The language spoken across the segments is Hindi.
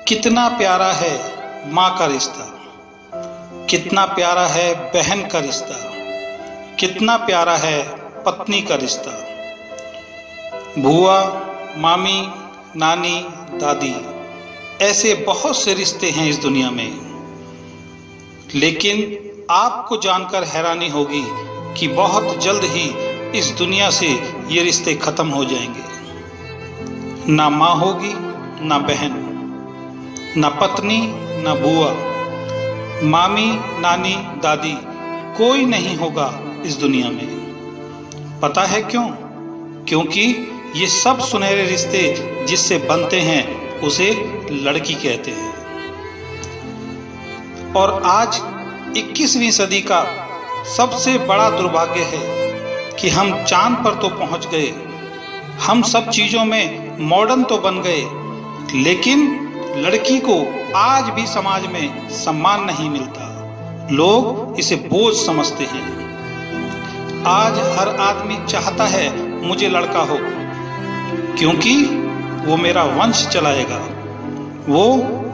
कितना प्यारा है माँ का रिश्ता, कितना प्यारा है बहन का रिश्ता, कितना प्यारा है पत्नी का रिश्ता। बुआ, मामी, नानी, दादी, ऐसे बहुत से रिश्ते हैं इस दुनिया में। लेकिन आपको जानकर हैरानी होगी कि बहुत जल्द ही इस दुनिया से ये रिश्ते खत्म हो जाएंगे। ना माँ होगी, ना बहन, ना पत्नी, ना बुआ, मामी, नानी, दादी, कोई नहीं होगा इस दुनिया में। पता है क्यों? क्योंकि ये सब सुनहरे रिश्ते जिससे बनते हैं उसे लड़की कहते हैं। और आज 21वीं सदी का सबसे बड़ा दुर्भाग्य है कि हम चांद पर तो पहुंच गए, हम सब चीजों में मॉडर्न तो बन गए, लेकिन लड़की को आज भी समाज में सम्मान नहीं मिलता। लोग इसे बोझ समझते हैं। आज हर आदमी चाहता है मुझे लड़का हो, क्योंकि वो मेरा वंश चलाएगा, वो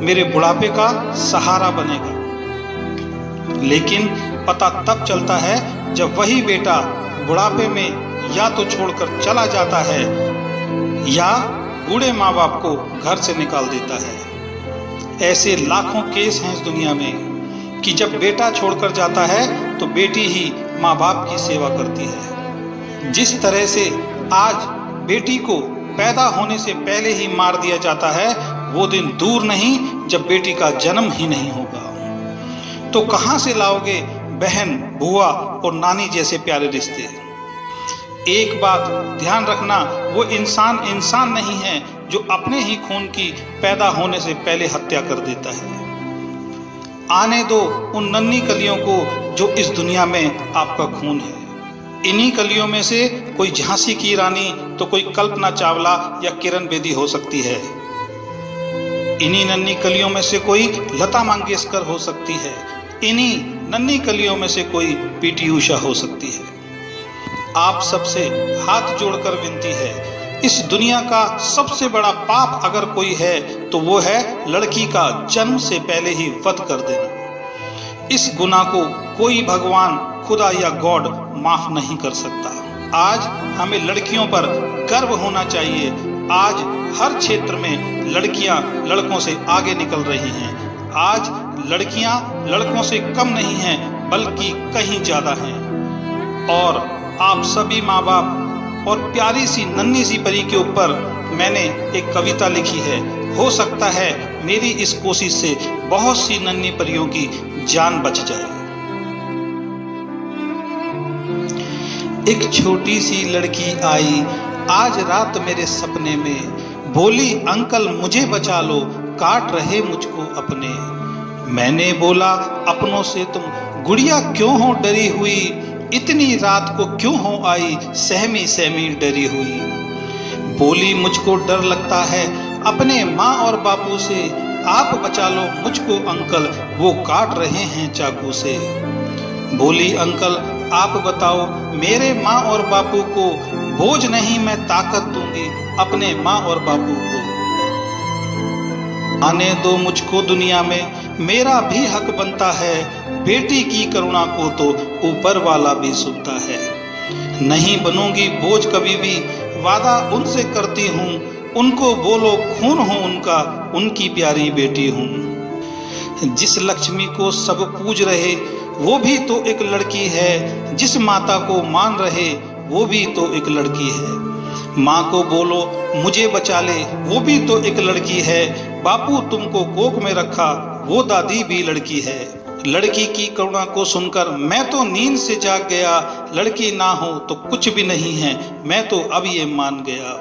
मेरे बुढ़ापे का सहारा बनेगा। लेकिन पता तब चलता है जब वही बेटा बुढ़ापे में या तो छोड़कर चला जाता है या बूढ़े माँ बाप को घर से निकाल देता है। ऐसे लाखों केस हैं इस दुनिया में कि जब बेटा छोड़कर जाता है तो बेटी ही माँ बाप की सेवा करती है। जिस तरह से आज बेटी को पैदा होने से पहले ही मार दिया जाता है, वो दिन दूर नहीं जब बेटी का जन्म ही नहीं होगा। तो कहां से लाओगे बहन, बुआ और नानी जैसे प्यारे रिश्ते? एक बात ध्यान रखना, वो इंसान नहीं है जो अपने ही खून की पैदा होने से पहले हत्या कर देता है। आने दो उन नन्ही कलियों को जो इस दुनिया में आपका खून है। इन्हीं कलियों में से कोई झांसी की रानी तो कोई कल्पना चावला या किरण बेदी हो सकती है। इन्हीं नन्ही कलियों में से कोई लता मंगेशकर हो सकती है। इन्हीं नन्ही कलियों में से कोई पीटी उषा हो सकती है। आप सबसे हाथ जोड़कर विनती है, इस दुनिया का सबसे बड़ा पाप अगर कोई है तो वो है लड़की का जन्म से पहले ही वध कर देना। इस गुनाह को कोई भगवान, खुदा या गॉड माफ नहीं कर सकता। आज हमें लड़कियों पर गर्व होना चाहिए। आज हर क्षेत्र में लड़कियां लड़कों से आगे निकल रही हैं। आज लड़कियां लड़कों से कम नहीं हैं, बल्कि कहीं ज्यादा हैं। और आप सभी माँ बाप और प्यारी सी नन्ही सी परी के ऊपर मैंने एक कविता लिखी है। हो सकता है मेरी इस कोशिश से बहुत सी नन्ही परियों की जान बच जाए। एक छोटी सी लड़की आई आज रात मेरे सपने में, बोली अंकल मुझे बचा लो, काट रहे मुझको अपने। मैंने बोला अपनों से तुम गुड़िया क्यों हो डरी हुई, इतनी रात को क्यों हो आई सहमी सहमी डरी हुई। बोली मुझको डर लगता है अपने माँ और बापू से, आप बचा लो मुझको अंकल, वो काट रहे हैं चाकू से। बोली अंकल आप बताओ मेरे माँ और बापू को, बोझ नहीं मैं ताकत दूंगी अपने माँ और बापू को। आने दो मुझको दुनिया में, मेरा भी हक बनता है, बेटी की करुणा को तो ऊपर वाला भी सुनता है। नहीं बनूंगी बोझ कभी भी, वादा उनसे करती हूँ, उनको बोलो खून हो उनका, उनकी प्यारी बेटी हूँ। जिस लक्ष्मी को सब पूज रहे वो भी तो एक लड़की है, जिस माता को मान रहे वो भी तो एक लड़की है। माँ को बोलो मुझे बचा ले, वो भी तो एक लड़की है। बापू तुमको कोख में रखा, वो दादी भी लड़की है। लड़की की करुणा को सुनकर मैं तो नींद से जाग गया, लड़की ना हो तो कुछ भी नहीं है, मैं तो अब ये मान गया।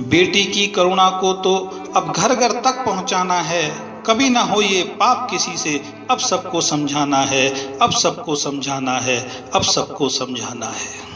बेटी की करुणा को तो अब घर घर तक पहुंचाना है, कभी ना हो ये पाप किसी से, अब सबको समझाना है, अब सबको समझाना है, अब सबको समझाना है।